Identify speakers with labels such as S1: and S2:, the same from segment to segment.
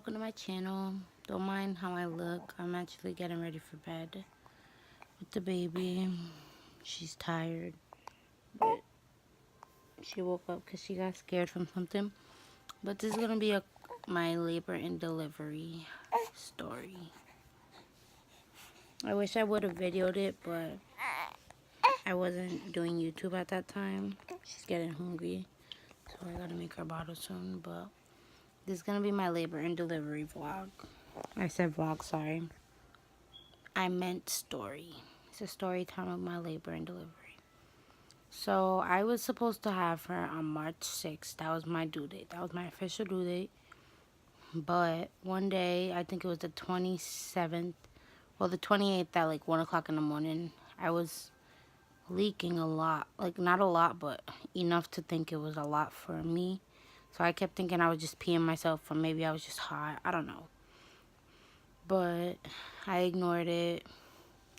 S1: welcome to my channel. Don't mind how I look. I'm actually getting ready for bed with the baby. She's tired, but she woke up because she got scared from something. But this is gonna be my labor and delivery story. I wish I would have videoed it, but I wasn't doing YouTube at that time. She's getting hungry, so I gotta make her bottle soon. But this is gonna be my labor and delivery vlog. I said vlog, sorry. I meant story. It's a story time of my labor and delivery. So I was supposed to have her on March 6th. That was my due date. That was my official due date. But one day, I think it was the 27th, well, the 28th at like 1 o'clock in the morning, I was leaking a lot. Like, not a lot, but enough to think it was a lot for me. So I kept thinking I was just peeing myself, or maybe I was just hot. I don't know. But I ignored it.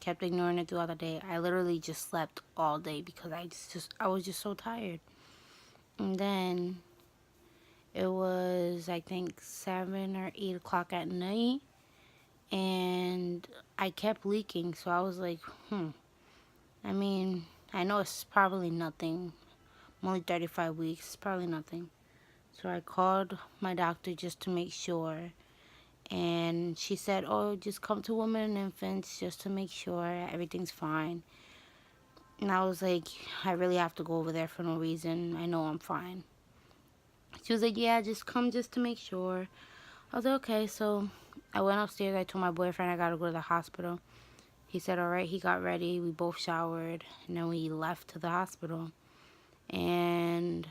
S1: Kept ignoring it throughout the day. I literally just slept all day because I was just so tired. And then it was, I think, 7 or 8 o'clock at night, and I kept leaking. So I was like, I mean, I know it's probably nothing. I'm only 35 weeks. It's probably nothing. So I called my doctor just to make sure. And she said, oh, just come to Women and Infants just to make sure everything's fine. And I was like, I really have to go over there for no reason. I know I'm fine. She was like, yeah, just come just to make sure. I was like, okay. So I went upstairs. I told my boyfriend I got to go to the hospital. He said, all right. He got ready. We both showered. And then we left to the hospital. And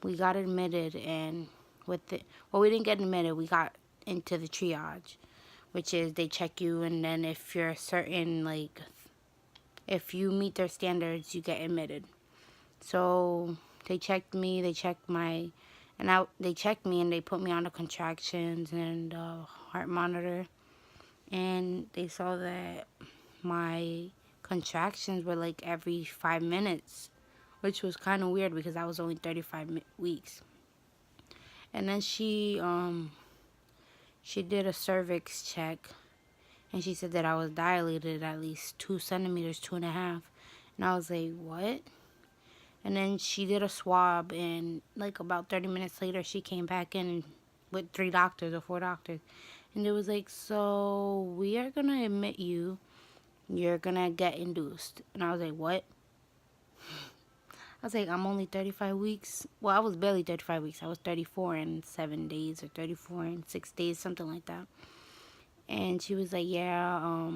S1: we got admitted. And with it, well, we didn't get admitted. We got into the triage, which is they check you, and then if you're certain, like, if you meet their standards, you get admitted. So they checked me, they checked my, they checked me and they put me on the contractions and heart monitor, and they saw that my contractions were like every 5 minutes, which was kind of weird because I was only 35 weeks. And then she did a cervix check, and she said that I was dilated at least 2 centimeters, 2.5. And I was like, what? And then she did a swab, and like about 30 minutes later, she came back in with 3 doctors or 4 doctors. And it was like, so we are going to admit you. You're going to get induced. And I was like, what? I was like, I'm only 35 weeks. Well, I was barely 35 weeks. I was 34 in 7 days or 34 in 6 days, something like that. And she was like, yeah,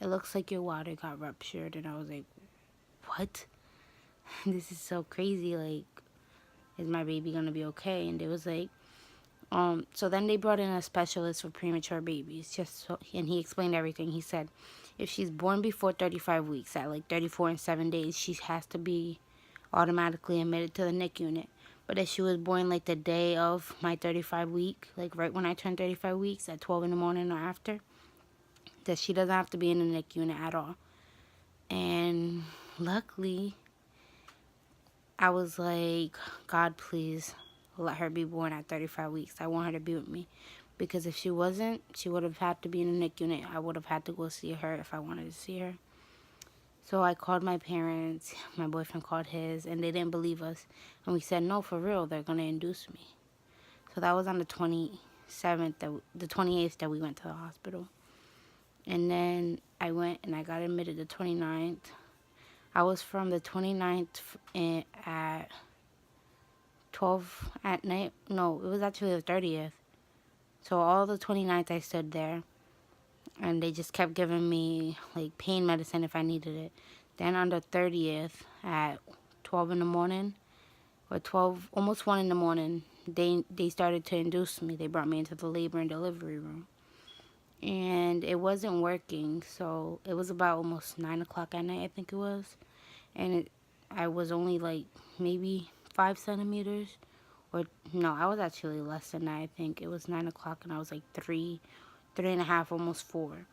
S1: it looks like your water got ruptured. And I was like, what? This is so crazy. Like, is my baby going to be okay? And it was like, so then they brought in a specialist for premature babies. And he explained everything. He said, if she's born before 35 weeks, at like 34 and 7 days, she has to be automatically admitted to the NIC unit. But if she was born like the day of my 35 week, like right when I turned 35 weeks at 12 in the morning or after, that she doesn't have to be in the NIC unit at all. And luckily, I was like, God, please let her be born at 35 weeks. I want her to be with me. Because if she wasn't, she would have had to be in the NIC unit. I would have had to go see her if I wanted to see her. So I called my parents, my boyfriend called his, and they didn't believe us. And we said, no, for real, they're going to induce me. So that was on the 27th, the 28th that we went to the hospital. And then I went and I got admitted the 29th. I was from the 29th at 12 at night. No, it was actually the 30th. So all the 29th I stood there. And they just kept giving me, like, pain medicine if I needed it. Then on the 30th at 12 in the morning, or 12, almost 1 in the morning, they started to induce me. They brought me into the labor and delivery room. And it wasn't working, so it was about almost 9 o'clock at night, I think it was. And I was only, like, maybe 5 centimeters. Or, no, I was actually less than that, I think. It was 9 o'clock, and I was, like, 3.5, almost 4.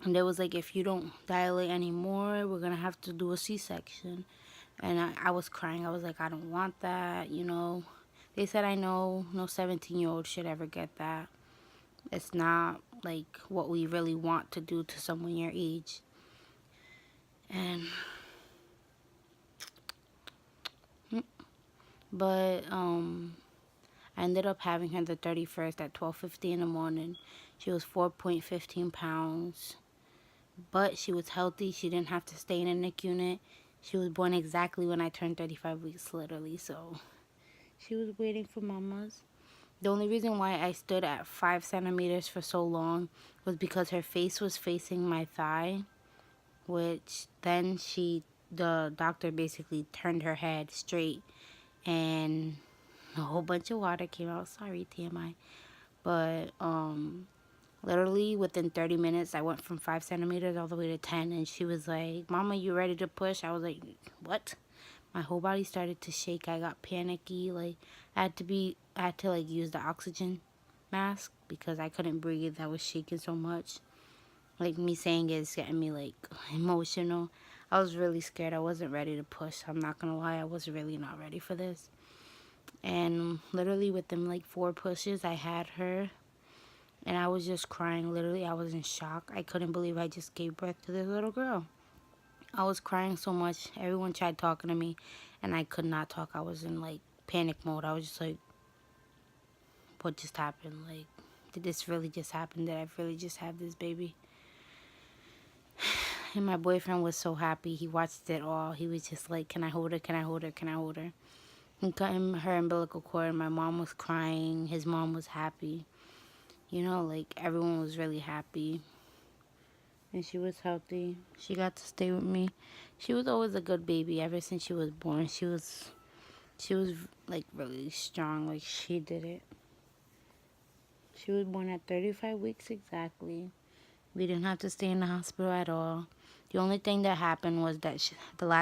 S1: And it was like, if you don't dilate anymore, we're going to have to do a C-section. And I was crying. I was like, I don't want that, you know. They said I know no 17-year-old should ever get that. It's not like what we really want to do to someone your age. And but I ended up having her the 31st at 12:50 in the morning. She was 4.15 pounds, but she was healthy. She didn't have to stay in a NIC unit. She was born exactly when I turned 35 weeks, literally. So she was waiting for mamas. The only reason why I stood at 5 centimeters for so long was because her face was facing my thigh, which then the doctor basically turned her head straight, and a whole bunch of water came out. Sorry, TMI. But literally within 30 minutes, I went from 5 centimeters all the way to 10, and she was like, "Mama, you ready to push?" I was like, "What?" My whole body started to shake. I got panicky. Like, I had to like use the oxygen mask because I couldn't breathe. I was shaking so much. Like, me saying it is getting me like emotional. I was really scared. I wasn't ready to push. I'm not gonna lie. I was really not ready for this. And literally within like 4 pushes, I had her. And I was just crying. Literally, I was in shock. I couldn't believe I just gave birth to this little girl. I was crying so much. Everyone tried talking to me, and I could not talk. I was in like panic mode. I was just like, what just happened? Like, did this really just happen? Did I really just have this baby? And my boyfriend was so happy. He watched it all. He was just like, can I hold her? Can I hold her? Can I hold her? He cut her umbilical cord. My mom was crying. His mom was happy. You know, like, everyone was really happy. And she was healthy. She got to stay with me. She was always a good baby. Ever since she was born, she was like really strong. Like, she did it. She was born at 35 weeks exactly. We didn't have to stay in the hospital at all. The only thing that happened was that the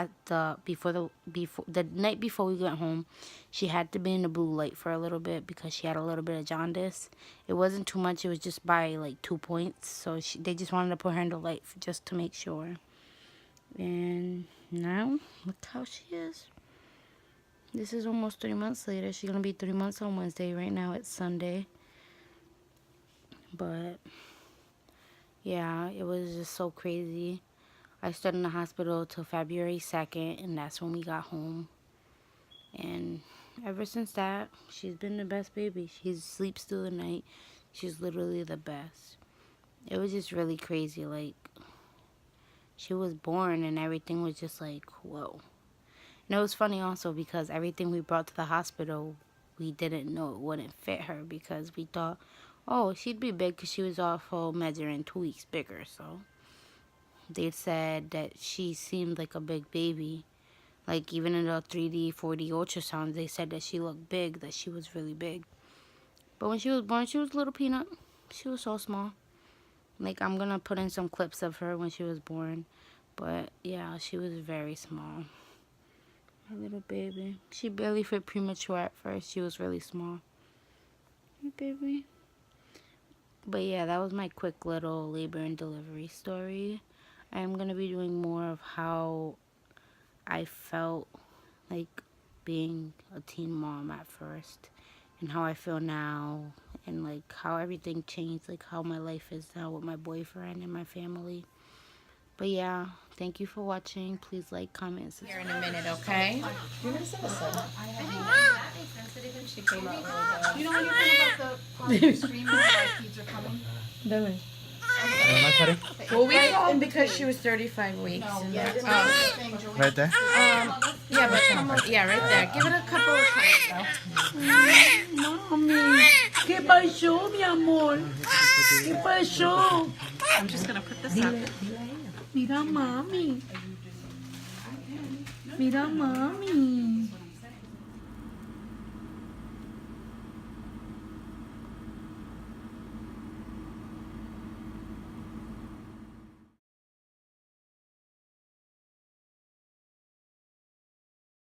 S1: night before we went home, she had to be in the blue light for a little bit because she had a little bit of jaundice. It wasn't too much. It was just by like 2 points. So they just wanted to put her in the light just to make sure. And now, look how she is. This is almost 3 months later. She's going to be 3 months on Wednesday. Right now it's Sunday. But yeah, it was just so crazy. I stayed in the hospital till February 2nd, and that's when we got home. And ever since that, she's been the best baby. She sleeps through the night. She's literally the best. It was just really crazy. Like, she was born, and everything was just like, whoa. And it was funny also because everything we brought to the hospital, we didn't know it wouldn't fit her because we thought, oh, she'd be big because she was also measuring 2 weeks bigger, so they said that she seemed like a big baby. Like, even in the 3D, 4D ultrasounds, they said that she looked big, that she was really big. But when she was born, she was a little peanut. She was so small. Like, I'm going to put in some clips of her when she was born. But, yeah, she was very small. My little baby. She barely fit premature at first. She was really small. Hey, baby. But, yeah, that was my quick little labor and delivery story. I'm going to be doing more of how I felt like being a teen mom at first and how I feel now and like how everything changed, like how my life is now with my boyfriend and my family. But yeah, thank you for watching. Please like, comment, subscribe.
S2: Here in a minute, okay?
S3: You're gonna say so.
S2: She came out really good.
S3: You know anything about the screaming that kids are coming?
S2: Well, we called because she was 35 weeks.
S3: No,
S2: and
S3: yeah.
S2: that's-
S4: Right there?
S2: yeah, but yeah, right there. Give it a couple of times.
S5: Mami, ¿qué pasó, mi amor? ¿Qué pasó?
S2: I'm just gonna put this up.
S5: Mira, mami. Mira, mami.